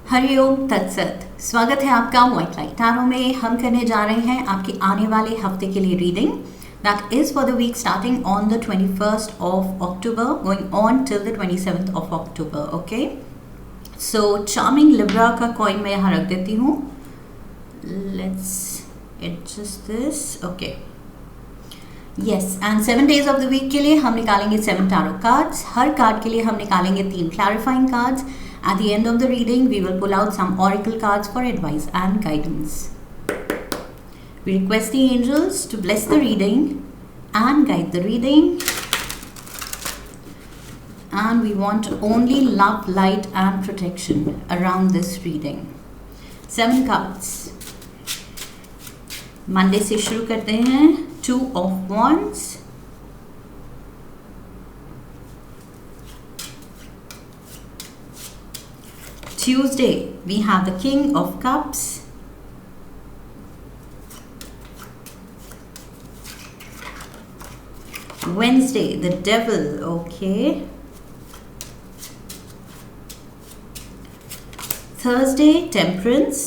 हरिओम तत्सत। स्वागत है आपका व्हाइट लाइट टैरो में। हम करने जा रहे हैं आपके आने वाले हफ्ते के लिए reading that is for the week starting on the 21st of October going on till the 27th of October। Okay, so charming Libra का कॉइन मैं यहाँ रख देती हूँ। Let's adjust this. Okay, yes, and 7 days of the week के लिए हम निकालेंगे 7 टैरो कार्ड्स। हर कार्ड के लिए हम निकालेंगे 3 clarifying cards. At the end of the reading, we will pull out some oracle cards for advice and guidance. We request the angels to bless the reading and guide the reading. And we want only love, light and protection around this reading. 7 cards. Monday से शुरू करते हैं। 2 of Wands. Tuesday, we have the King of Cups. Wednesday, the Devil. Okay. Thursday, Temperance.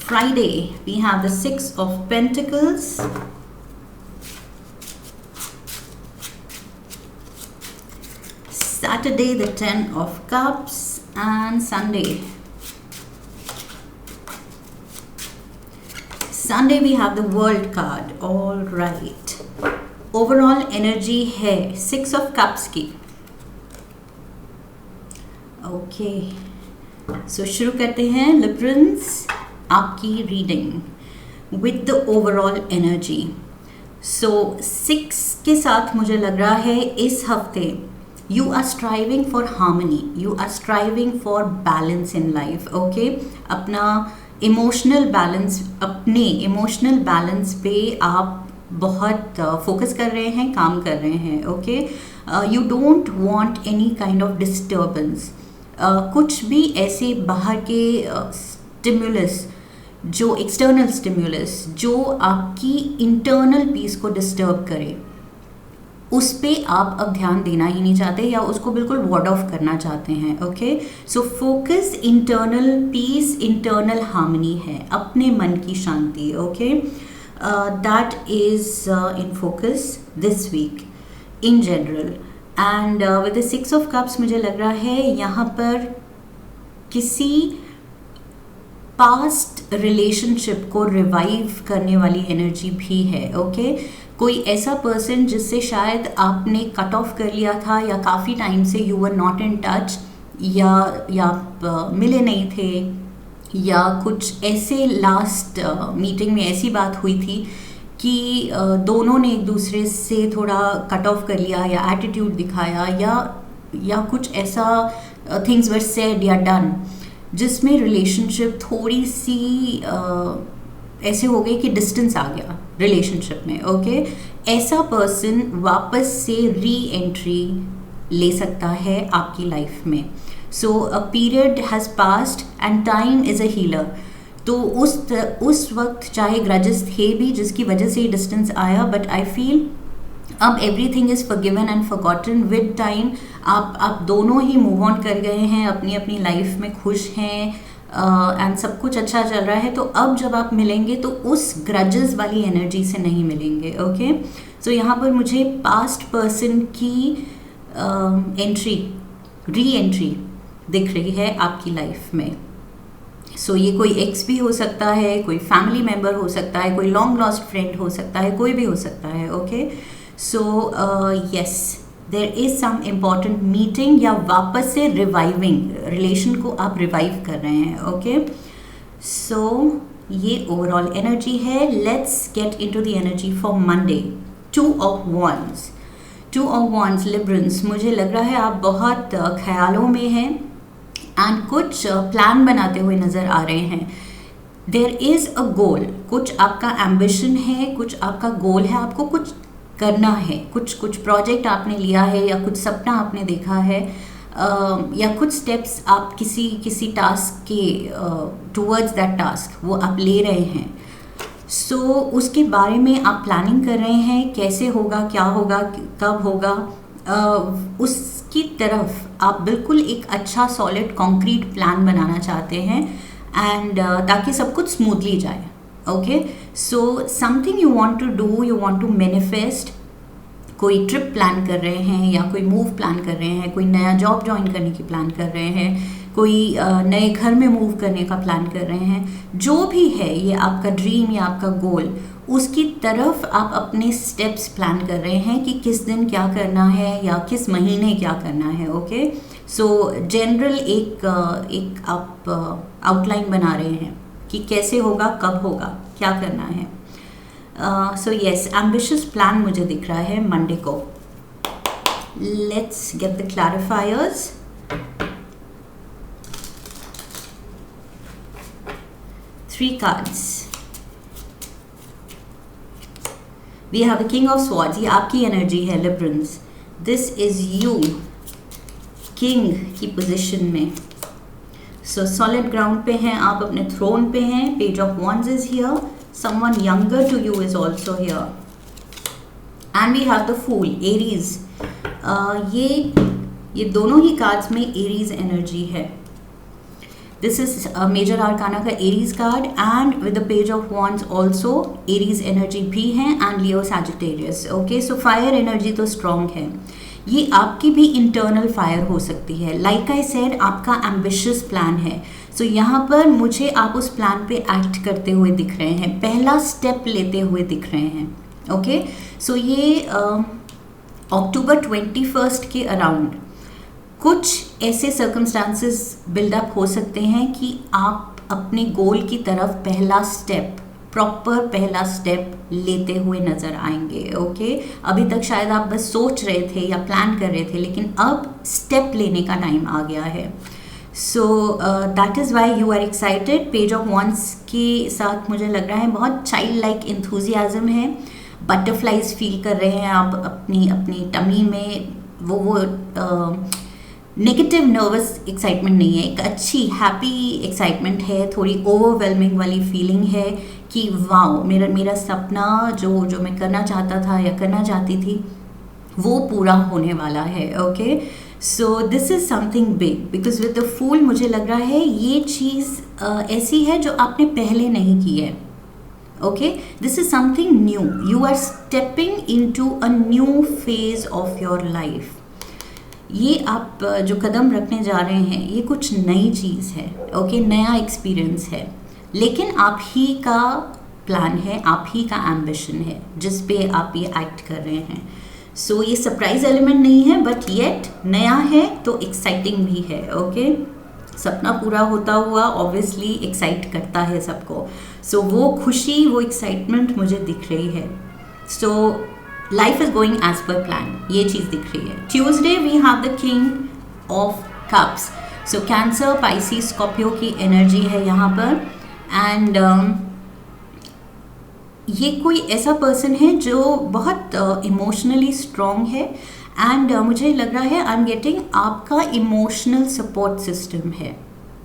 Friday, we have the 6 of Pentacles. Saturday, the 10 of Cups, and Sunday we have the World card. All right, overall energy है 6 of Cups की। Okay, so शुरू करते हैं Librans आपकी reading with the overall energy. So 6 के साथ मुझे लग रहा है इस हफ्ते you are striving for harmony, you are striving for balance in life. Okay, अपने इमोशनल बैलेंस पे आप बहुत फोकस कर रहे हैं, काम कर रहे हैं। Okay, you don't want any kind of disturbance. कुछ भी ऐसे बाहर के स्टिमुलस, जो एक्सटर्नल स्टिमुलस जो आपकी इंटरनल पीस को डिस्टर्ब करे, उस पे आप अब ध्यान देना ही नहीं चाहते या उसको बिल्कुल वार्ड ऑफ करना चाहते हैं। Okay, so focus internal peace, internal harmony है, अपने मन की शांति। Okay, that is in focus this week in general. And with the 6 of cups मुझे लग रहा है यहाँ पर किसी पास्ट रिलेशनशिप को रिवाइव करने वाली एनर्जी भी है। ओके, कोई ऐसा पर्सन जिससे शायद आपने कट ऑफ कर लिया था या काफ़ी टाइम से you were not in touch, या मिले नहीं थे, या कुछ ऐसे लास्ट मीटिंग में ऐसी बात हुई थी कि दोनों ने एक दूसरे से थोड़ा कट ऑफ कर लिया या एटीट्यूड दिखाया, या कुछ ऐसा थिंग्स वर सेड या डन जिसमें रिलेशनशिप थोड़ी सी ऐसे हो गई कि डिस्टेंस आ गया रिलेशनशिप में। ओके, ऐसा पर्सन वापस से री एंट्री ले सकता है आपकी लाइफ में। So a period has passed and time is a healer. तो उस वक्त चाहे ग्रजेस थे भी जिसकी वजह से डिस्टेंस आया, बट आई फील अब everything is forgiven and forgotten with time. आप दोनों ही मूव ऑन कर गए हैं, अपनी अपनी लाइफ में खुश हैं एंड सब कुछ अच्छा चल रहा है। तो अब जब आप मिलेंगे तो उस ग्रजेस वाली एनर्जी से नहीं मिलेंगे। ओके, सो यहाँ पर मुझे पास्ट पर्सन की री एंट्री दिख रही है आपकी लाइफ में। सो ये कोई एक्स भी हो सकता है, कोई फैमिली मेम्बर हो सकता है, कोई लॉन्ग लॉस्ट फ्रेंड हो सकता है, कोई भी हो सकता है। Okay, so yes, there is some important meeting या वापस से रिवाइविंग रिलेशन को आप रिवाइव कर रहे हैं। ओके, सो ये ओवरऑल एनर्जी है। Let's get into the energy for Monday. 2 of Wands, 2 of Wands Librans, मुझे लग रहा है आप बहुत ख्यालों में हैं एंड कुछ प्लान बनाते हुए नज़र आ रहे हैं। देयर इज़ अ गोल, कुछ आपका एम्बिशन है, कुछ आपका गोल है, आपको कुछ करना है, कुछ प्रोजेक्ट आपने लिया है या कुछ सपना आपने देखा है, या कुछ स्टेप्स आप किसी टास्क के टूवर्ड्स दैट टास्क वो आप ले रहे हैं। उसके बारे में आप प्लानिंग कर रहे हैं, कैसे होगा, क्या होगा, कब होगा, उसकी तरफ आप बिल्कुल एक अच्छा सॉलिड कॉन्क्रीट प्लान बनाना चाहते हैं एंड ताकि सब कुछ स्मूथली जाए. Okay, so something you want to do, you want to manifest. कोई ट्रिप प्लान कर रहे हैं या कोई मूव प्लान कर रहे हैं, कोई नया जॉब ज्वाइन करने की प्लान कर रहे हैं, कोई नए घर में मूव करने का प्लान कर रहे हैं. जो भी है ये आपका ड्रीम या आपका गोल, उसकी तरफ आप अपने स्टेप्स प्लान कर रहे हैं कि किस दिन क्या करना है या किस महीने क्या करना है. ओके, सो जनरल एक आप आउटलाइन बना रहे हैं कि कैसे होगा, कब होगा, क्या करना है. सो येस, एम्बिशियस प्लान मुझे दिख रहा है मंडे को. Let's get the clarifiers. Three cards. We have the King of Swords. ये आपकी एनर्जी है Librans. This is you. King की पोजीशन में. So solid ground पे हैं आप, अपने throne पे हैं. Page of Wands is here. Someone younger to you is also here. And we have the Fool, Aries. ये दोनों ही cards में Aries एनर्जी है. This is a major arcana का Aries card and with the page of wands also Aries energy भी है and Leo Sagittarius. Okay, so fire energy तो strong है. ये आपकी भी internal fire हो सकती है. Like I said, आपका ambitious plan है. So यहाँ पर मुझे आप उस plan पे act करते हुए दिख रहे हैं, पहला step लेते हुए दिख रहे हैं. Okay, so ये October 21st के around कुछ ऐसे सर्कमस्टांसेस बिल्डअप हो सकते हैं कि आप अपने गोल की तरफ पहला स्टेप, प्रॉपर पहला स्टेप लेते हुए नज़र आएंगे. ओके, अभी तक शायद आप बस सोच रहे थे या प्लान कर रहे थे, लेकिन अब स्टेप लेने का टाइम आ गया है. So that is why you are excited. Page of wands के साथ मुझे लग रहा है बहुत चाइल्ड लाइक इंथुजियाज्म है. बटरफ्लाइज फील कर रहे हैं आप अपनी टमी में. वो नेगेटिव नर्वस एक्साइटमेंट नहीं है, एक अच्छी हैप्पी एक्साइटमेंट है. थोड़ी ओवरवेलमिंग वाली फीलिंग है कि वाओ, मेरा सपना जो मैं करना चाहता था या करना चाहती थी वो पूरा होने वाला है. Okay, so this is something big because with the fool मुझे लग रहा है ये चीज़ ऐसी है जो आपने पहले नहीं की है. Okay, this is something new. You are stepping into a new phase of your life. ये आप जो कदम रखने जा रहे हैं ये कुछ नई चीज़ है. ओके, नया एक्सपीरियंस है, लेकिन आप ही का प्लान है, आप ही का एम्बिशन है जिस पे आप ये एक्ट कर रहे हैं. सो ये सरप्राइज एलिमेंट नहीं है, बट येट नया है तो एक्साइटिंग भी है. ओके, सपना पूरा होता हुआ ऑब्वियसली एक्साइट करता है सबको. सो वो खुशी, वो एक्साइटमेंट मुझे दिख रही है. So life is going as per plan, ये चीज़ दिख रही है. Tuesday we have the king of cups. So Cancer, Pisces, Scorpio की एनर्जी है यहाँ पर. एंड ये कोई ऐसा पर्सन है जो बहुत इमोशनली स्ट्रॉन्ग है. एंड मुझे लग रहा है आई एम गेटिंग आपका इमोशनल सपोर्ट सिस्टम है.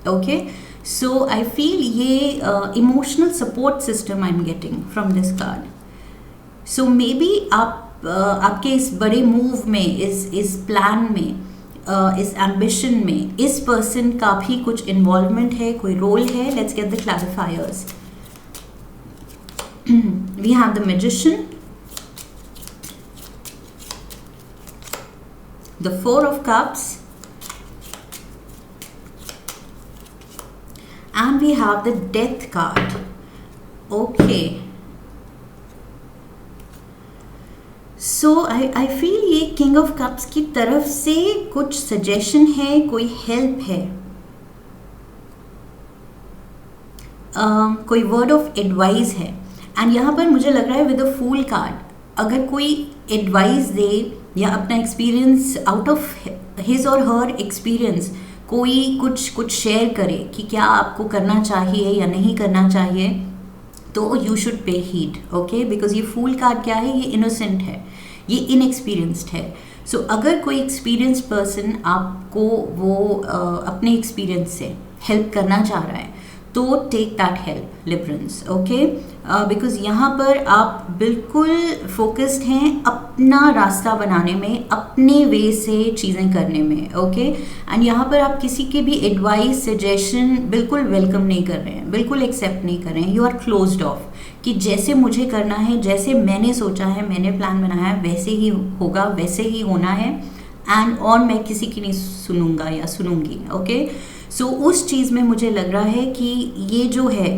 ओके, सो आई फील ये emotional support system I am getting from this card. So may be आपके इस बड़े मूव में, इस प्लान में, इस एम्बिशन में इस पर्सन का भी कुछ इन्वॉल्वमेंट है, कोई रोल है. Let's get the clarifiers. We have the magician, the 4 of Cups, and we have the Death card. Okay. So I feel ये किंग ऑफ कप्स की तरफ से कुछ सजेशन है, कोई हेल्प है, कोई वर्ड ऑफ एडवाइस है. एंड यहाँ पर मुझे लग रहा है विद अ फूल कार्ड, अगर कोई एडवाइस दे या अपना एक्सपीरियंस आउट ऑफ हिज और हर एक्सपीरियंस कोई कुछ शेयर करे कि क्या आपको करना चाहिए या नहीं करना चाहिए, तो you should pay heed. Okay, because ये फूल कार्ड क्या है, ये इनोसेंट है, ये इनएक्सपीरियंस्ड है. सो अगर कोई एक्सपीरियंस पर्सन आपको वो अपने एक्सपीरियंस से हेल्प करना चाह रहा है, तो take that help Librans, okay, because यहाँ पर आप बिल्कुल फोकस्ड हैं अपना रास्ता बनाने में, अपने वे से चीज़ें करने में, ओके। एंड यहाँ पर आप किसी के भी एडवाइस सजेशन बिल्कुल वेलकम नहीं कर रहे हैं, बिल्कुल एक्सेप्ट नहीं कर रहे हैं। यू आर क्लोज्ड ऑफ कि जैसे मुझे करना है, जैसे मैंने सोचा है, मैंने प्लान बनाया है, वैसे ही होगा, वैसे ही होना है, एंड और मैं किसी की नहीं सुनूंगा या सुनूंगी, ओके। सो उस चीज़ में मुझे लग रहा है कि ये जो है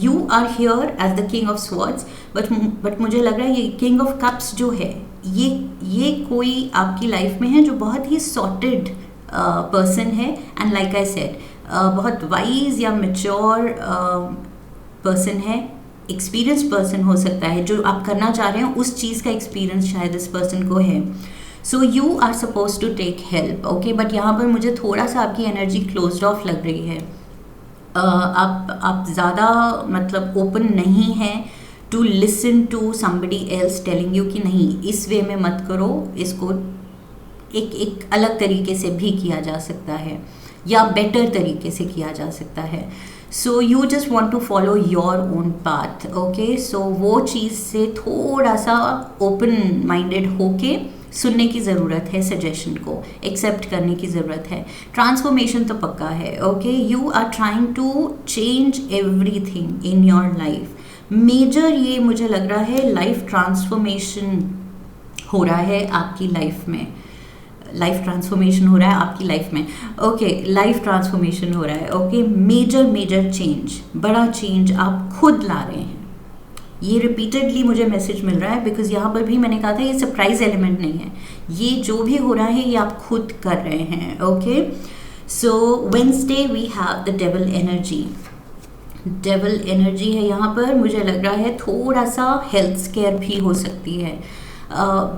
you are here as the king of swords, but मुझे लग रहा है ये किंग ऑफ कप्स जो है, ये कोई आपकी लाइफ में है जो बहुत ही सॉर्टेड पर्सन है, एंड लाइक आई सेड बहुत वाइज या मेच्योर पर्सन है, एक्सपीरियंस पर्सन हो सकता है। जो आप करना चाह रहे हैं उस चीज़ का एक्सपीरियंस शायद इस पर्सन को है। So you are suppose to take help, okay, but यहाँ पर मुझे थोड़ा सा आपकी एनर्जी क्लोज्ड ऑफ लग रही है। आप ज़्यादा मतलब ओपन नहीं हैं to listen to somebody else telling you कि नहीं इस वे में मत करो, इसको एक अलग तरीके से भी किया जा सकता है या बेटर तरीके से किया जा सकता है। So you just want to follow your own path, okay. So वो चीज़ से थोड़ा सा ओपन माइंडेड होके सुनने की ज़रूरत है, सजेशन को एक्सेप्ट करने की ज़रूरत है। ट्रांसफॉर्मेशन तो पक्का है, okay. You are trying to change everything in your life. Major ये मुझे लग रहा है लाइफ ट्रांसफॉर्मेशन हो रहा है आपकी लाइफ में, लाइफ ट्रांसफॉर्मेशन हो रहा है आपकी लाइफ में, ओके, लाइफ ट्रांसफॉर्मेशन हो रहा है, ओके। मेजर चेंज, बड़ा चेंज आप खुद ला रहे हैं। ये रिपीटेडली मुझे मैसेज मिल रहा है, बिकॉज यहाँ पर भी मैंने कहा था ये सरप्राइज एलिमेंट नहीं है, ये जो भी हो रहा है ये आप खुद कर रहे हैं, okay. So Wednesday we have the devil energy. Devil energy है यहाँ पर, मुझे लग रहा है थोड़ा सा हेल्थ स्केयर भी हो सकती है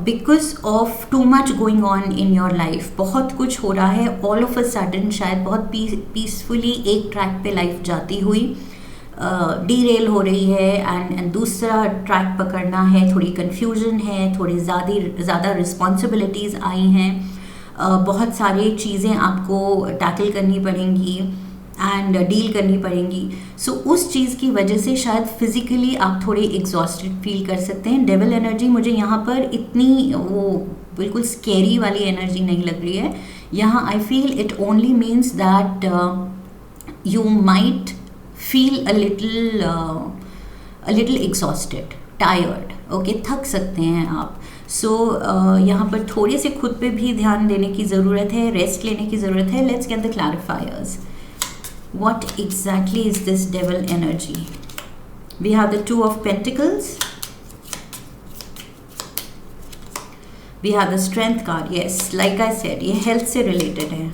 because of too much going on in your life. बहुत कुछ हो रहा है ऑल ऑफ अ सडन, शायद बहुत पीसफुली एक ट्रैक पे लाइफ जाती हुई डीरेल हो रही है एंड दूसरा ट्रैक पकड़ना है, थोड़ी कन्फ्यूजन है, थोड़ी ज़्यादा रिस्पॉन्सिबिलिटीज़ आई हैं, बहुत सारी चीज़ें आपको टैकल करनी पड़ेंगी एंड डील करनी पड़ेंगी। सो उस चीज़ की वजह से शायद फिज़िकली आप थोड़े एग्जॉस्टेड फील कर सकते हैं। डेविल एनर्जी मुझे यहाँ पर इतनी वो बिल्कुल स्केरी वाली एनर्जी नहीं लग रही है। यहाँ I feel it only means that you might feel a little exhausted, tired, okay, थक सकते हैं आप। सो यहाँ पर थोड़े से खुद पे भी ध्यान देने की ज़रूरत है, रेस्ट लेने की ज़रूरत है। Let's get the clarifiers. What exactly is this devil energy? We have the Two of Pentacles. We have the Strength card. Yes, like I said, ये health से related है।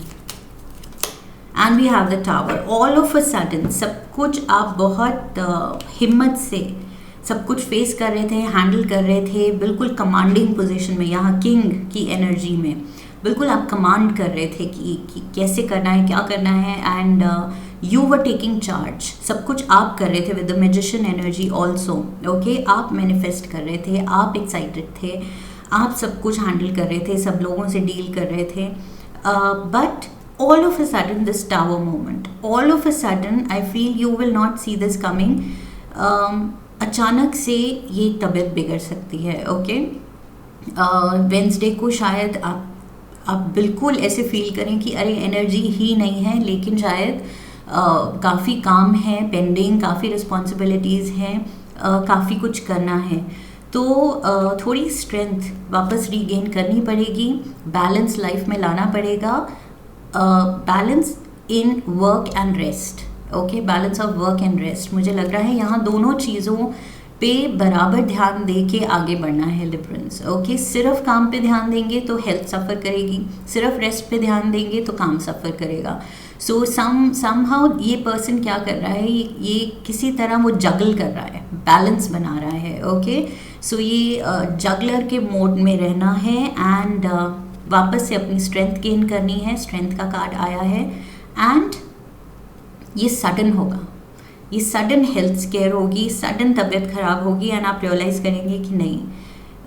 And we have the tower. All of a sudden सब कुछ आप बहुत हिम्मत से सब कुछ फेस कर रहे थे, हैंडल कर रहे थे, बिल्कुल कमांडिंग पोजीशन में, यहाँ किंग की एनर्जी में बिल्कुल आप कमांड कर रहे थे कि कैसे करना है, क्या करना है, and you were taking charge. सब कुछ आप कर रहे थे with the magician energy also, okay. आप मैनिफेस्ट कर रहे थे, आप एक्साइटेड थे, आप सब कुछ हैंडल कर रहे थे, सब लोगों से डील कर रहे थे, but all of a sudden this tower moment, all of a sudden I feel you will not see this coming. अचानक से ये तबीयत बिगड़ सकती है, ओके। वेंसडे को शायद आप बिल्कुल ऐसे फील करें कि अरे एनर्जी ही नहीं है, लेकिन शायद काफ़ी काम है पेंडिंग, काफ़ी रिस्पॉन्सिबिलिटीज़ हैं, काफ़ी कुछ करना है, तो थोड़ी स्ट्रेंथ वापस रीगेन करनी पड़ेगी, बैलेंस लाइफ में लाना पड़ेगा, balance in work and rest, okay, balance of work and rest. मुझे लग रहा है यहाँ दोनों चीज़ों पे बराबर ध्यान दे के आगे बढ़ना है लिबरल्स, ओके। सिर्फ काम पे ध्यान देंगे तो हेल्थ सफ़र करेगी, सिर्फ रेस्ट पे ध्यान देंगे तो काम सफ़र करेगा। सो समहाउ ये पर्सन क्या कर रहा है, ये किसी तरह वो जगल कर रहा है, बैलेंस बना रहा है, ओके। सो ये जगलर के मोड में रहना है एंड वापस से अपनी स्ट्रेंथ गेन करनी है। स्ट्रेंथ का कार्ड आया है एंड ये सडन होगा, ये सडन हेल्थ स्केयर होगी, सडन तबीयत ख़राब होगी एंड आप रियलाइज़ करेंगे कि नहीं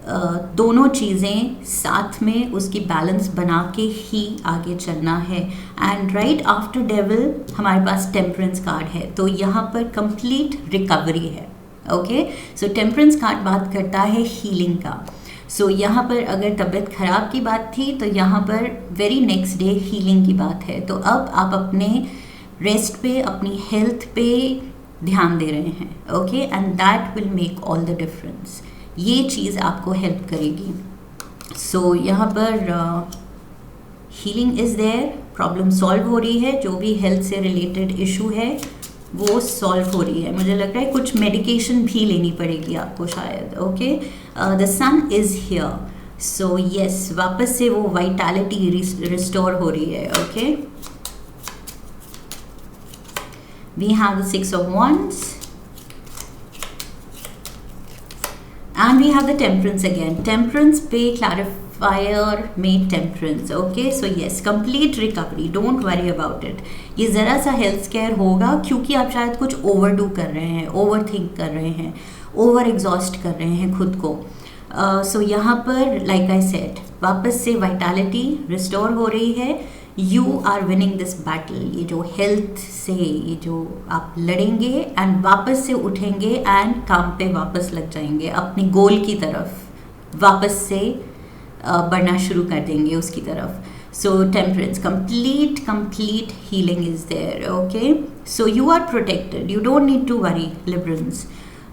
दोनों चीज़ें साथ में उसकी बैलेंस बना के ही आगे चलना है। एंड राइट आफ्टर डेविल हमारे पास टेम्परेंस कार्ड है, तो यहाँ पर कंप्लीट रिकवरी है। ओके, सो टेम्परेंस कार्ड बात करता है हीलिंग का। सो यहाँ पर अगर तबीयत खराब की बात थी तो यहाँ पर वेरी नेक्स्ट डे हीलिंग की बात है। तो अब आप अपने रेस्ट पे, अपनी हेल्थ पे ध्यान दे रहे हैं। Okay, and that will make all the difference. ये चीज़ आपको हेल्प करेगी। सो यहाँ पर healing is there, problem solve हो रही है, जो भी हेल्थ से रिलेटेड इशू है वो सॉल्व हो रही है। मुझे लग रहा है कुछ मेडिकेशन भी लेनी पड़ेगी आपको शायद। Okay, the sun is here, so yes, वापस से वो वाइटैलिटी रिस्टोर हो रही है। Okay, we have the 6 of Wands and we have the Temperance again. Temperance पे clarifier में Temperance. Okay, so yes, complete recovery, don't worry about it. ये ज़रा सा हेल्थ स्केयर होगा क्योंकि आप शायद कुछ ओवरडू कर रहे हैं, ओवर थिंक कर रहे हैं, ओवर एग्जॉस्ट कर रहे हैं खुद को। सो यहाँ पर लाइक आई सेड, वापस से वाइटैलिटी रिस्टोर हो रही है। You are winning this battle. ये जो हेल्थ से ये जो आप लड़ेंगे एंड वापस से उठेंगे एंड काम पे वापस लग जाएंगे, अपनी गोल की तरफ वापस से बढ़ना शुरू कर देंगे उसकी तरफ। So temperance, complete healing is there. Okay, so you are protected, you don't need to worry liberals.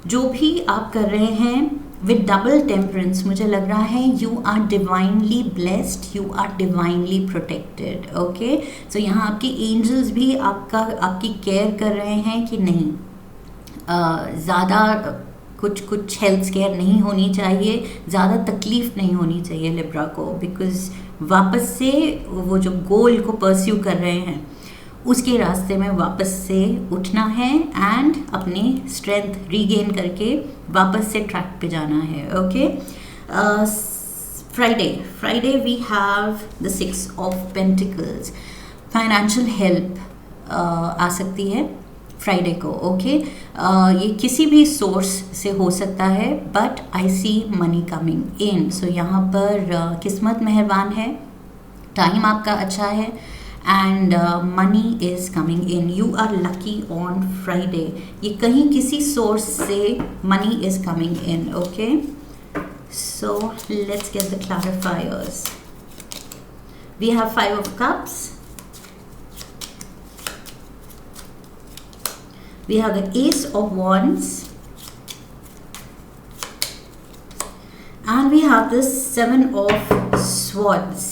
जो भी आप कर रहे हैं विद डबल टेम्परेंस, मुझे लग रहा है you are divinely blessed, you are divinely protected. Okay, so यहाँ आपके एंजल्स भी आपकी केयर कर रहे हैं कि नहीं, ज़्यादा कुछ हेल्थ केयर नहीं होनी चाहिए, ज़्यादा तकलीफ नहीं होनी चाहिए लिब्रा को, बिकॉज वापस से वो जो गोल को परस्यू कर रहे हैं उसके रास्ते में वापस से उठना है एंड अपनी स्ट्रेंथ रीगेन करके वापस से ट्रैक पे जाना है। Okay, Friday we have the 6 of Pentacles। Financial help आ सकती है फ्राइडे को। ओके, ये किसी भी सोर्स से हो सकता है, but I see money coming in. So यहाँ पर किस्मत मेहरबान है, टाइम आपका अच्छा है and money is coming in. You are lucky on Friday. ये कहीं किसी सोर्स से money is coming in. Okay, so let's get the clarifiers. We have 5 of Cups, we have the Ace of Wands, and we have the 7 of Swords।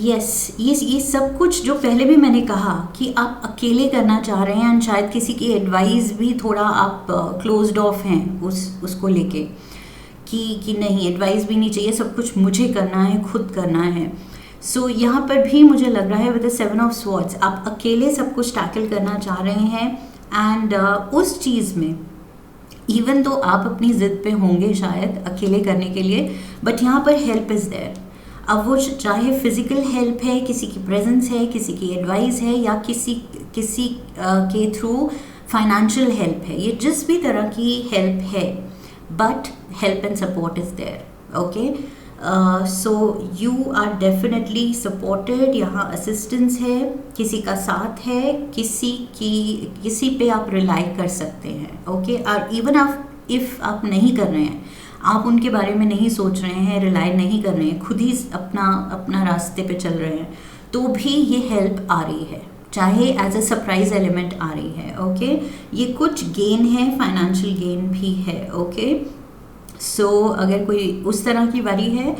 Yes, ये सब कुछ जो पहले भी मैंने कहा कि आप अकेले करना चाह रहे हैं एंड शायद किसी की एडवाइस भी थोड़ा आप क्लोज्ड ऑफ हैं उसको लेके कि नहीं, एडवाइस भी नहीं चाहिए, सब कुछ मुझे करना है, खुद करना है। सो यहाँ पर भी मुझे लग रहा है विद द 7 of Swords आप अकेले सब कुछ टैकल करना चाह रहे हैं एंड उस चीज़ में इवन तो आप अपनी ज़िद पे होंगे शायद अकेले करने के लिए, बट यहाँ पर हेल्प इज़ देयर। अब वो चाहे फिज़िकल हेल्प है, किसी की प्रेजेंस है, किसी की एडवाइस है, या किसी के थ्रू फाइनेंशियल हेल्प है, ये जिस भी तरह की हेल्प है, but help and support is there. Okay, so you are definitely supported. यहाँ असिस्टेंस है, किसी का साथ है, किसी पे आप रिलाई कर सकते हैं। ओके, और इवन इफ़ आप नहीं कर रहे हैं, आप उनके बारे में नहीं सोच रहे हैं, रिलाई नहीं कर रहे हैं, खुद ही अपना रास्ते पे चल रहे हैं, तो भी ये हेल्प आ रही है, चाहे एज अ सरप्राइज एलिमेंट आ रही है। ओके, ये कुछ गेन है, फाइनेंशियल गेन भी है। ओके, सो अगर कोई उस तरह की वरी है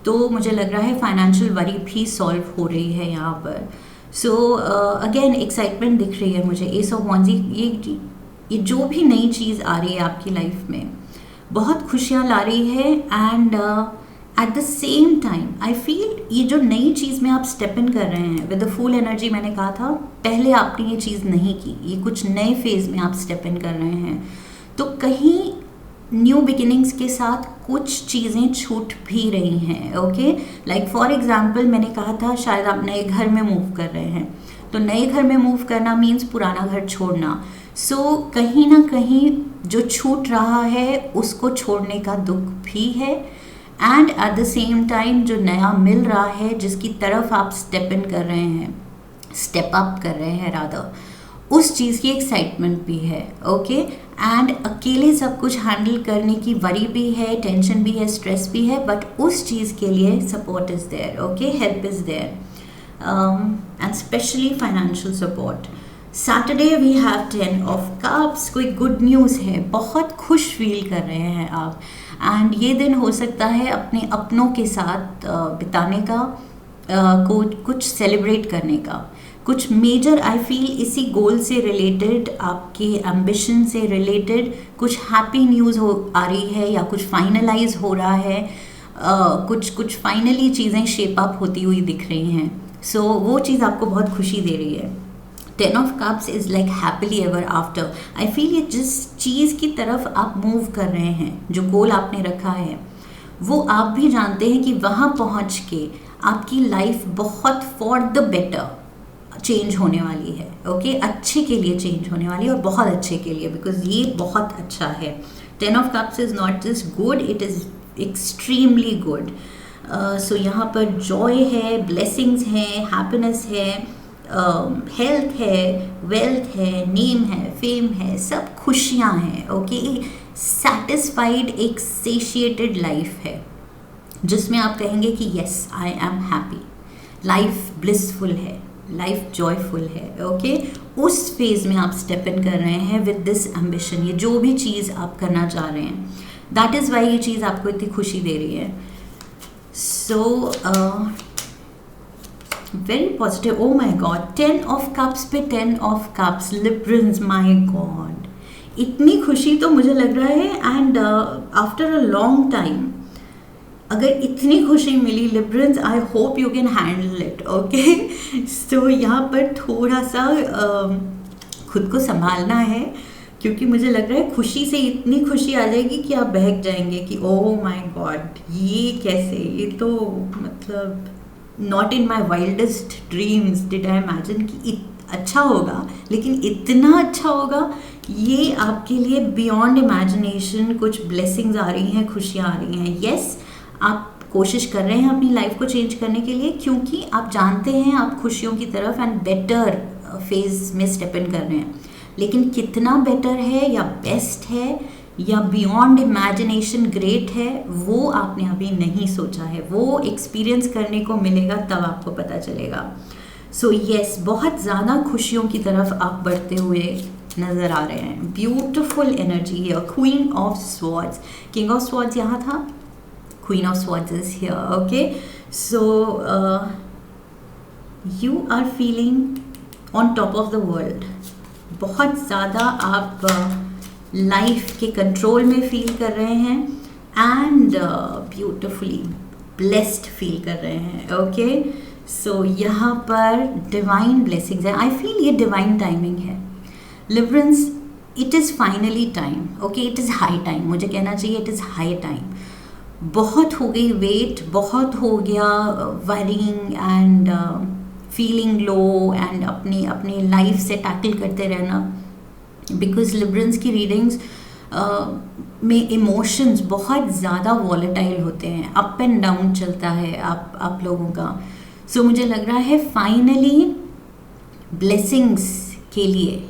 तो मुझे लग रहा है फाइनेंशियल वरी भी सॉल्व हो रही है यहाँ पर। सो अगेन एक्साइटमेंट दिख रही है मुझे। एस ऑफ वॉन्ड्स, ये जो भी नई चीज़ आ रही है आपकी लाइफ में बहुत खुशियाँ ला रही है and eight the same time I feel ये जो नई चीज़ में आप स्टेप इन कर रहे हैं विद द फुल एनर्जी, मैंने कहा था पहले आपने ये चीज़ नहीं की, ये कुछ नए फेज़ में आप स्टेप इन कर रहे हैं, तो कहीं न्यू बिगिनिंग्स के साथ कुछ चीज़ें छूट भी रही हैं। ओके, लाइक फॉर एग्जांपल मैंने कहा था शायद आप नए घर में मूव कर रहे हैं, तो नए घर में मूव करना मीन्स पुराना घर छोड़ना। सो कहीं ना कहीं जो छूट रहा है उसको छोड़ने का दुख भी है, and eight the same time जो नया मिल रहा है, जिसकी तरफ आप स्टेप इन कर रहे हैं, स्टेप अप कर रहे हैं रादर, उस चीज़ की एक्साइटमेंट भी है। ओके, एंड अकेले सब कुछ हैंडल करने की वरी भी है, टेंशन भी है, स्ट्रेस भी है, बट उस चीज़ के लिए support is there. Okay, help is there, and specially financial support. Saturday we have 10 of cups. कोई गुड न्यूज़ है, बहुत खुश फील कर रहे हैं आप, एंड ये दिन हो सकता है अपने अपनों के साथ बिताने का, कुछ सेलिब्रेट करने का, कुछ मेजर आई फील इसी गोल से रिलेटेड, आपके एम्बिशन से रिलेटेड कुछ हैप्पी न्यूज़ हो आ रही है, या कुछ फाइनलाइज हो रहा है, कुछ फाइनली चीज़ें शेप अप होती हुई दिख रही हैं। सो वो चीज़ आपको बहुत खुशी दे रही है। 10 of cups is like happily ever after. I feel ये जिस चीज़ की तरफ आप मूव कर रहे हैं, जो गोल आपने रखा है, वो आप भी जानते हैं कि वहाँ पहुँच के आपकी लाइफ बहुत फॉर द बेटर चेंज होने वाली है। ओके, अच्छे के लिए चेंज होने वाली है, और बहुत अच्छे के लिए, बिकॉज ये बहुत अच्छा है। 10 of cups is not just good, it is extremely good. So यहाँ पर जॉय है, ब्लेसिंग्स हैं, हैप्पीनेस है, हेल्थ है, वेल्थ है, नेम है, फेम है, सब खुशियाँ हैं। ओके, सैटिस्फाइड एक सेशिएटेड लाइफ है, जिसमें आप कहेंगे कि yes I am happy, life blissful है, लाइफ जॉयफुल है। ओके, उस फेज में आप स्टेप इन कर रहे हैं विद दिस एम्बिशन। ये जो भी चीज़ आप करना चाह रहे हैं, दैट इज़ वाई ये चीज़ आपको इतनी खुशी दे रही है। So very positive. Oh my god, 10 of cups पे 10 of cups, Librans, my god, इतनी खुशी तो मुझे लग रहा है, and after a long time अगर इतनी खुशी मिली Librans, I hope you can handle it. Okay, so यहाँ पर थोड़ा सा खुद को संभालना है, क्योंकि मुझे लग रहा है खुशी से इतनी खुशी आ जाएगी कि आप बहक जाएंगे कि ओह माय गॉड, ये कैसे, ये तो मतलब not in my wildest dreams did I imagine कि अच्छा होगा, लेकिन इतना अच्छा होगा, ये आपके लिए बियॉन्ड इमेजिनेशन कुछ ब्लेसिंग्स आ रही हैं, खुशियाँ आ रही हैं। यस, आप कोशिश कर रहे हैं अपनी लाइफ को चेंज करने के लिए, क्योंकि आप जानते हैं आप खुशियों की तरफ एंड बेटर फेज में स्टेप इन कर रहे हैं, लेकिन कितना बेटर है, या बेस्ट है, या बियॉन्ड इमेजिनेशन ग्रेट है, वो आपने अभी नहीं सोचा है। वो एक्सपीरियंस करने को मिलेगा, तब आपको पता चलेगा। सो यस, बहुत ज़्यादा खुशियों की तरफ आप बढ़ते हुए नज़र आ रहे हैं। ब्यूटिफुल एनर्जी है। Queen of swords, king of swords यहाँ था, Queen of Swords is here. Okay, so you are feeling on top of the world. बहुत ज़्यादा आप लाइफ के कंट्रोल में फील कर रहे हैं, एंड ब्यूटिफुली ब्लेस्ड फील कर रहे हैं। ओके, सो यहाँ पर डिवाइन ब्लेसिंग्स है। आई फील ये डिवाइन टाइमिंग है Librans, it is finally time. Okay, it is high time, मुझे कहना चाहिए इट इज़ हाई टाइम। बहुत हो गई वेट, बहुत हो गया worrying and feeling low, and अपनी लाइफ से टैकल करते रहना, बिकॉज लिब्रंस की रीडिंग्स में इमोशंस बहुत ज़्यादा वॉलेटाइल होते हैं, अप एंड डाउन चलता है आप लोगों का। सो मुझे लग रहा है फाइनली ब्लेसिंग्स के लिए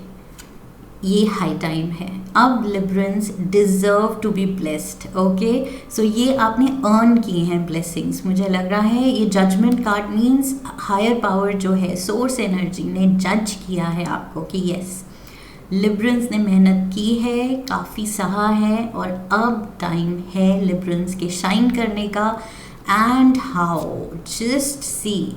ये हाई टाइम है। अब Librans deserve to be blessed. Okay, so ये आपने अर्न की हैं ब्लेसिंग्स। मुझे लग रहा है ये judgement card means higher power जो है, सोर्स एनर्जी ने जज किया है आपको कि यस, लिब्रंस ने मेहनत की है, काफ़ी सहा है, और अब टाइम है लिब्रंस के शाइन करने का। And how, just see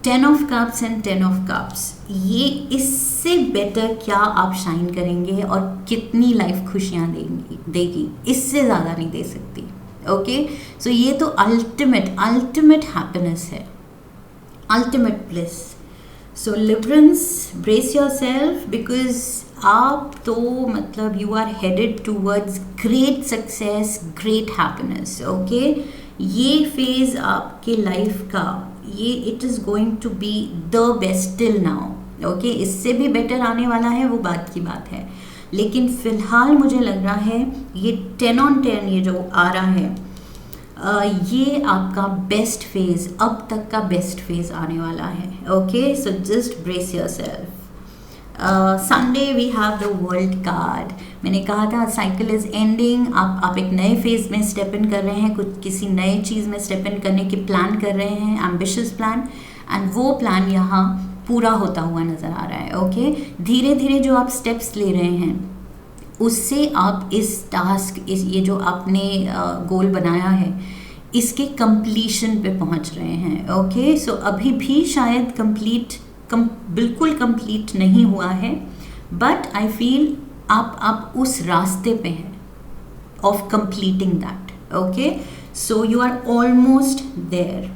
10 of cups and 10 of cups, ये इससे बेटर क्या आप शाइन करेंगे, और कितनी लाइफ खुशियाँ देगी, इससे ज़्यादा नहीं दे सकती। ओके, सो ये तो अल्टीमेट हैप्पीनेस है, ultimate bliss. So Librans, brace yourself, because आप तो मतलब you are headed towards great success, great happiness. Okay, ये फेज आपके लाइफ का, ये it is going to be the best till now. Okay, इससे भी बेटर आने वाला है, वो बात की बात है। लेकिन फिलहाल मुझे लग रहा है ये 10 on 10 ये जो आ रहा है, ये आपका बेस्ट फेज, अब तक का बेस्ट फेज आने वाला है। Okay, so just brace yourself. Sunday we have the world card. मैंने कहा था साइकिल इज एंडिंग, आप एक नए फेज में स्टेप इन कर रहे हैं, कुछ किसी नए चीज़ में स्टेप इन करने की प्लान कर रहे हैं, एम्बिशियस प्लान, एंड वो प्लान यहाँ पूरा होता हुआ नज़र आ रहा है। ओके, धीरे धीरे जो आप स्टेप्स ले रहे हैं उससे आप इस टास्क, ये जो आपने गोल बनाया है, इसके कंप्लीशन पे पहुंच रहे हैं। ओके, सो अभी भी शायद बिल्कुल कंप्लीट नहीं हुआ है, बट आई फील आप उस रास्ते पे हैं of completing that. Okay, so you are almost there.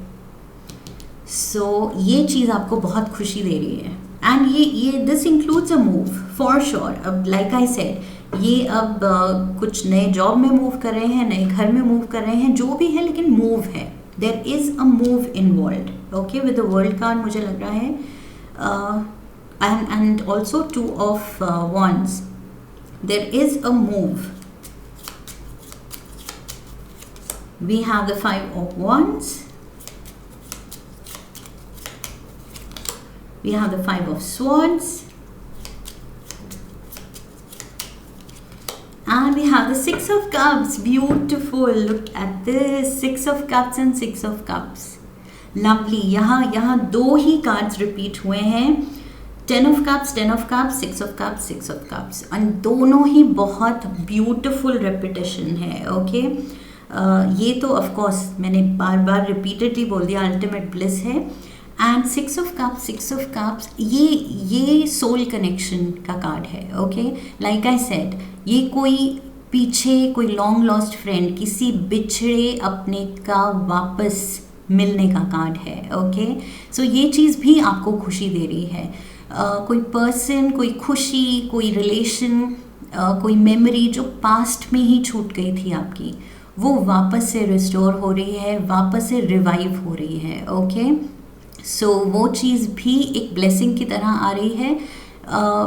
So ये चीज़ आपको बहुत खुशी दे रही है, एंड ये this includes a move for sure. अब लाइक आई सेड, ये अब कुछ नए जॉब में मूव कर रहे हैं, नए घर में मूव कर रहे हैं, जो भी है, लेकिन मूव है, there is a move involved. Okay, with the world card मुझे लग रहा है, and also 2 of wands, there is a move. We have the 5 of wands, we have the 5 of swords, and we have the 6 of cups. Beautiful, look at this, 6 of cups and 6 of cups. Lovely, यहाँ 2 ही cards repeat हुए हैं, 10 of cups, 10 of cups, 6 of cups, 6 of cups, और दोनों ही बहुत beautiful repetition है। Okay, ये तो of course मैंने बार बार रिपीटेडली बोल दिया, अल्टीमेट ब्लिस है। And 6 of cups, 6 of cups, ये सोल कनेक्शन का कार्ड है। ओके, लाइक आई सेड, ये कोई पीछे कोई लॉन्ग लॉस्ट फ्रेंड, किसी बिछड़े अपने का वापस मिलने का कार्ड है। ओके, सो ये चीज़ भी आपको खुशी दे रही है। कोई पर्सन, कोई खुशी, कोई रिलेशन, कोई मेमोरी जो पास्ट में ही छूट गई थी आपकी, वो वापस से रिस्टोर हो रही है, वापस से रिवाइव हो रही है। ओके, सो वो चीज़ भी एक ब्लेसिंग की तरह आ रही है,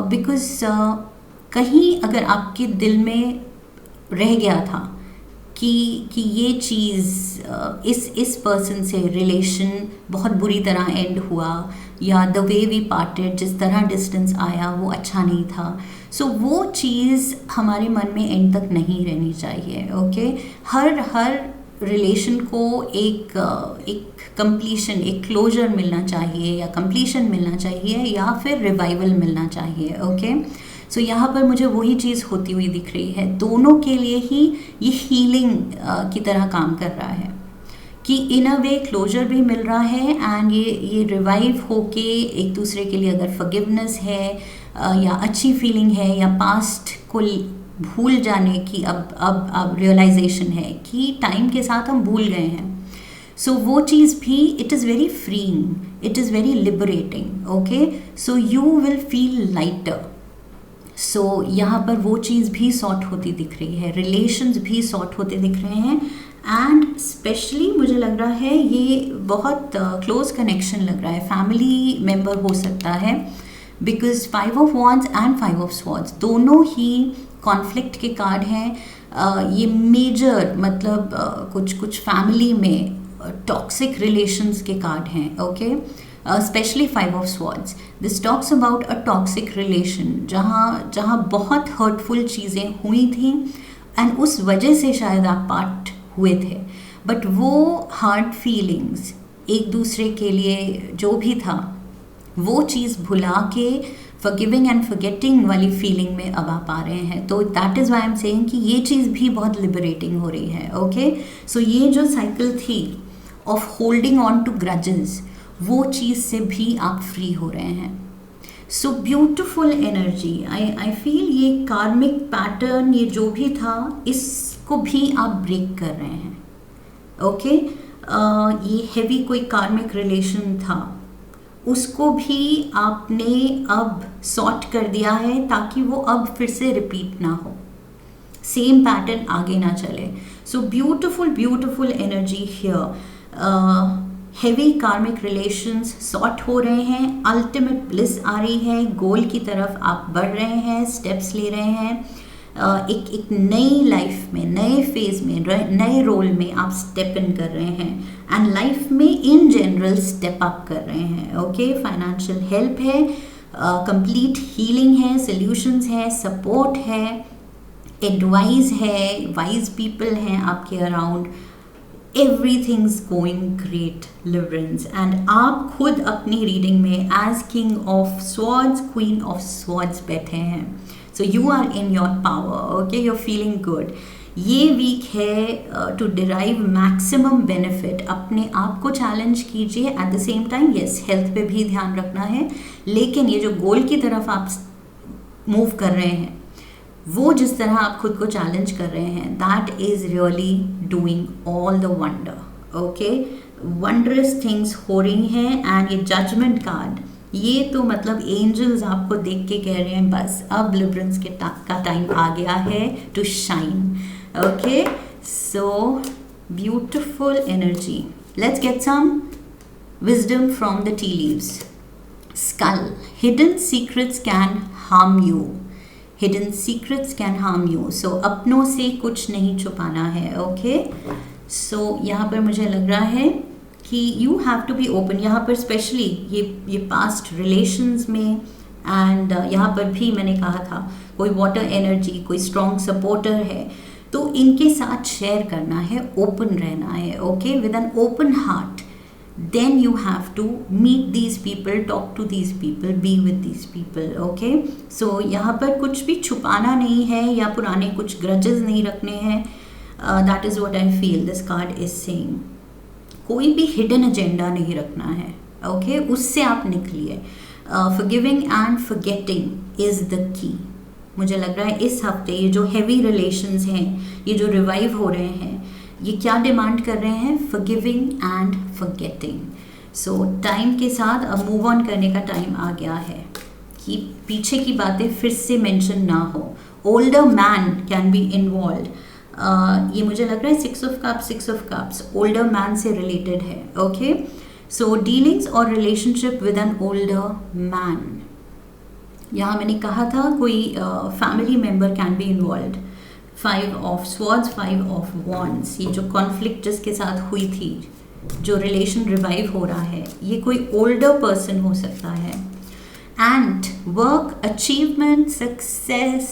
बिकॉज कहीं अगर आपके दिल में रह गया था कि ये चीज़, इस पर्सन से रिलेशन बहुत बुरी तरह एंड हुआ, या द वे वी पार्टेड, जिस तरह डिस्टेंस आया वो अच्छा नहीं था, सो वो चीज़ हमारे मन में एंड तक नहीं रहनी चाहिए। ओके, हर रिलेशन को एक कंप्लीशन, एक क्लोजर मिलना चाहिए, या कंप्लीशन मिलना चाहिए, या फिर रिवाइवल मिलना चाहिए। ओके, सो यहाँ पर मुझे वही चीज़ होती हुई दिख रही है, दोनों के लिए ही ये हीलिंग की तरह काम कर रहा है, कि इन अ वे क्लोजर भी मिल रहा है, एंड ये रिवाइव होके एक दूसरे के लिए अगर फॉरगिवनेस है, या अच्छी फीलिंग है, या पास्ट को भूल जाने की अब रियलाइजेशन है कि टाइम के साथ हम भूल गए हैं, सो वो चीज़ भी, it is very freeing, it is very liberating. Okay, so you will feel lighter. So यहाँ पर वो चीज़ भी सॉर्ट होती दिख रही है, रिलेशंस भी सॉर्ट होते दिख रहे हैं, एंड स्पेशली मुझे लग रहा है ये बहुत क्लोज कनेक्शन लग रहा है, फैमिली मेम्बर हो सकता है, because 5 of wands and 5 of swords दोनों ही कॉन्फ्लिक्ट के कार्ड हैं। ये मेजर मतलब कुछ फैमिली में टॉक्सिक रिलेशंस के कार्ड हैं। Okay, especially 5 of swords, this talks about a toxic relation, जहाँ बहुत hurtful चीज़ें हुई थी, एंड उस वजह से शायद आप पार्ट हुए थे, बट वो हार्ड फीलिंग्स एक दूसरे के लिए जो भी था, वो चीज़ भुला के forgiving and forgetting वाली फीलिंग में अब आप आ रहे हैं। तो that is Y I am saying कि ये चीज़ भी बहुत लिबरेटिंग हो रही है। ओके, सो ये जो साइकिल थी of holding on to grudges, वो चीज़ से भी आप फ्री हो रहे हैं। So beautiful energy, I feel ये कार्मिक पैटर्न, ये जो भी था, इसको भी आप ब्रेक कर रहे हैं। ओके, ये हैवी कोई कार्मिक रिलेशन था, उसको भी आपने अब सॉर्ट कर दिया है, ताकि वो अब फिर से रिपीट ना हो, सेम पैटर्न आगे ना चले। So beautiful beautiful energy here. Heavy कार्मिक रिलेशंस सॉर्ट हो रहे हैं, अल्टीमेट ब्लिस आ रही है, गोल की तरफ आप बढ़ रहे हैं, स्टेप्स ले रहे हैं, एक नई लाइफ में, नए फेज में, नए रोल में आप स्टेप इन कर रहे हैं एंड लाइफ में इन जनरल स्टेप अप कर रहे हैं। ओके, फाइनेंशियल हेल्प है, कंप्लीट हीलिंग है, सॉल्यूशंस है, सपोर्ट है, एडवाइस है, वाइज पीपल हैं आपके around, everything's going great Librans. And आप खुद अपनी रीडिंग में as king of swords, queen of swords बैठे हैं। So you are in your power. Okay, you are feeling good. ये वीक है टू डिराइव मैक्सिमम बेनिफिट। अपने आप को चैलेंज कीजिए, at the same time yes health पे भी ध्यान रखना है, लेकिन ये जो गोल की तरफ आप मूव कर रहे हैं, वो जिस तरह आप खुद को चैलेंज कर रहे हैं, that is really doing all the wonder. Okay, wondrous things हो रही हैं। एंड ये जजमेंट कार्ड, ये तो मतलब एंजल्स आपको देख के कह रहे हैं बस अब लिबरेंस के का टाइम आ गया है to shine. Okay, so beautiful energy. Let's get some wisdom from the tea leaves. Skull, hidden secrets can harm you. Hidden secrets can harm you. So अपनों से कुछ नहीं छुपाना है। ओके, सो यहाँ पर मुझे लग रहा है कि you have to be open. यहाँ पर स्पेशली ये पास्ट रिलेशंस में एंड यहाँ पर भी मैंने कहा था कोई वाटर एनर्जी, कोई स्ट्रॉन्ग सपोर्टर है, तो इनके साथ शेयर करना है, ओपन रहना है। Okay, with an open heart, then you have to meet these people, talk to these people, be with these people. Okay, so यहाँ पर कुछ भी छुपाना नहीं है या पुराने कुछ grudges नहीं रखने हैं। That is what I feel this card is saying. कोई भी hidden agenda नहीं रखना है। Okay, उससे आप निकलिए। Forgiving and forgetting is the key. मुझे लग रहा है इस हफ्ते ये जो heavy relations हैं, ये जो revive हो रहे हैं, ये क्या डिमांड कर रहे हैं? Forgiving and forgetting. So time के साथ अब मूव ऑन करने का टाइम आ गया है कि पीछे की बातें फिर से मेंशन ना हो। Older man can be involve. ये मुझे लग रहा है six of cups older man से रिलेटेड है। ओके, सो डीलिंग्स और relationship with an older man. यहाँ मैंने कहा था कोई family member can be involve. 5 of swords, 5 of wands, ये जो कॉन्फ्लिक्ट जिसके साथ हुई थी, जो रिलेशन रिवाइव हो रहा है, ये कोई ओल्डर पर्सन हो सकता है। And work achievement success,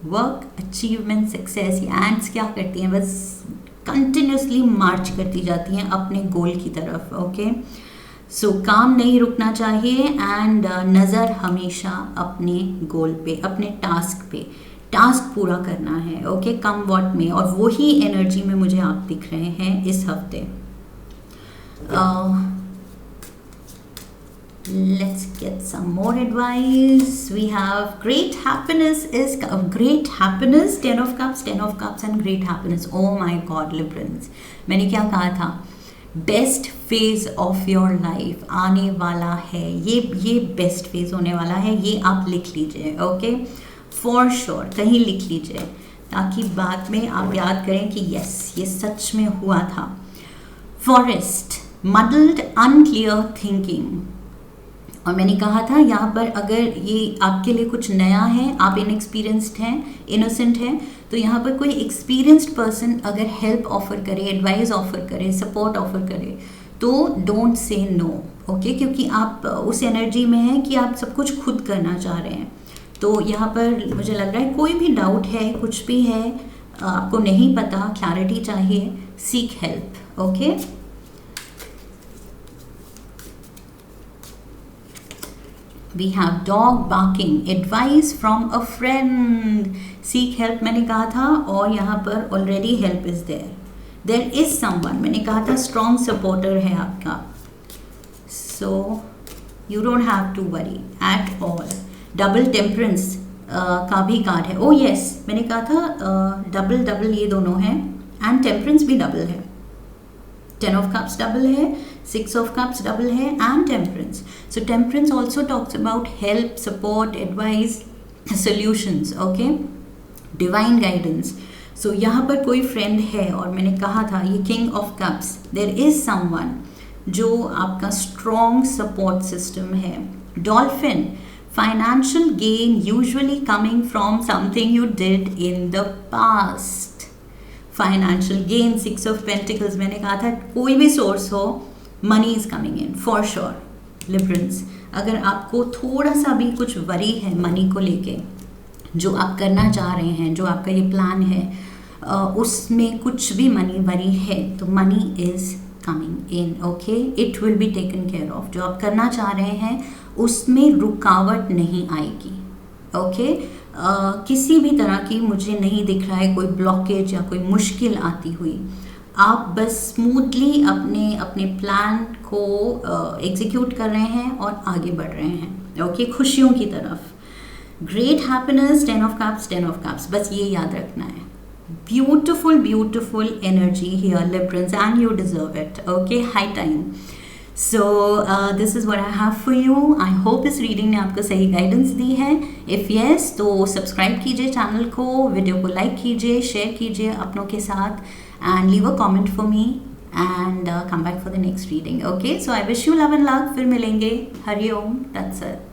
work achievement success. ये एंड्स क्या करती हैं? बस कंटिन्यूसली मार्च करती जाती हैं अपने गोल की तरफ। ओके, सो काम नहीं रुकना चाहिए एंड नज़र हमेशा अपने गोल पे, अपने टास्क पे, टास्क पूरा करना है। ओके, कम वॉट में, और वही एनर्जी में मुझे आप दिख रहे हैं इस हफ्ते। Let's get some more advice. We have great happiness is great happiness, 10 of cups, 10 of cups and great happiness. Oh my god Librans, मैंने क्या कहा था? Best phase of your life आने वाला है। ये बेस्ट फेज होने वाला है, ये आप लिख लीजिए। ओके, फॉर श्योर कहीं लिख लीजिए ताकि बाद में आप याद करें कि यस ये सच में हुआ था। Forest, muddled unclear thinking. और मैंने कहा था यहाँ पर अगर ये आपके लिए कुछ नया है, आप इनएक्सपीरियंस्ड हैं, इनोसेंट हैं, तो यहाँ पर कोई एक्सपीरियंस्ड पर्सन अगर हेल्प ऑफर करे, एडवाइस ऑफर करे, सपोर्ट ऑफर करे, तो डोंट से नो। ओके, क्योंकि आप उस एनर्जी में हैं कि आप सब कुछ खुद करना चाह रहे हैं। तो यहाँ पर मुझे लग रहा है कोई भी डाउट है, कुछ भी है, आपको नहीं पता, क्लैरिटी चाहिए, seek help. Okay, we have dog barking, advice from a friend, seek help मैंने कहा था, और यहाँ पर already help is there is someone, मैंने कहा था स्ट्रॉन्ग सपोर्टर है आपका। So you don't have to worry at all. Double temperance का भी कार्ड है। ओ यस, मैंने कहा था डबल ये दोनों हैं एंड टेम्परेंस भी डबल है। 10 ऑफ कप्स डबल है, 6 ऑफ कप्स डबल है and temperance. So temperance also talks about help, support, advice, solutions. Okay, divine guidance. So यहाँ पर कोई फ्रेंड है और मैंने कहा था ये king of cups, there is someone जो आपका स्ट्रॉन्ग सपोर्ट सिस्टम है। Dolphin, financial gain usually coming from something you did in the past. Financial gain, 6 of pentacles, मैंने कहा था कोई भी सोर्स हो, money is coming in for sure. Librans, अगर आपको थोड़ा सा भी कुछ वरी है मनी को लेके, जो आप करना चाह रहे हैं, जो आपका ये प्लान है, उसमें कुछ भी मनी वरी है, तो money is coming in, okay, it will be taken care of. जो आप करना चाह रहे हैं उसमें रुकावट नहीं आएगी, ओके। किसी भी तरह की मुझे नहीं दिख रहा है कोई ब्लॉकेज या कोई मुश्किल आती हुई। आप बस स्मूथली अपने अपने प्लान को एग्जीक्यूट कर रहे हैं और आगे बढ़ रहे हैं, ओके, खुशियों की तरफ। Great happiness, 10 of cups, 10 of cups, बस ये याद रखना है। Beautiful beautiful energy here Librans, and you deserve it, okay, high time. So this is what I have for you. I hope इस रीडिंग ने आपको सही गाइडेंस दी है। इफ़ येस तो सब्सक्राइब कीजिए चैनल को, वीडियो को लाइक कीजिए, शेयर कीजिए अपनों के साथ, and leave a comment for me and come back for the next reading, okay? So I wish you love and luck. फिर मिलेंगे। हरि ओम, that's it.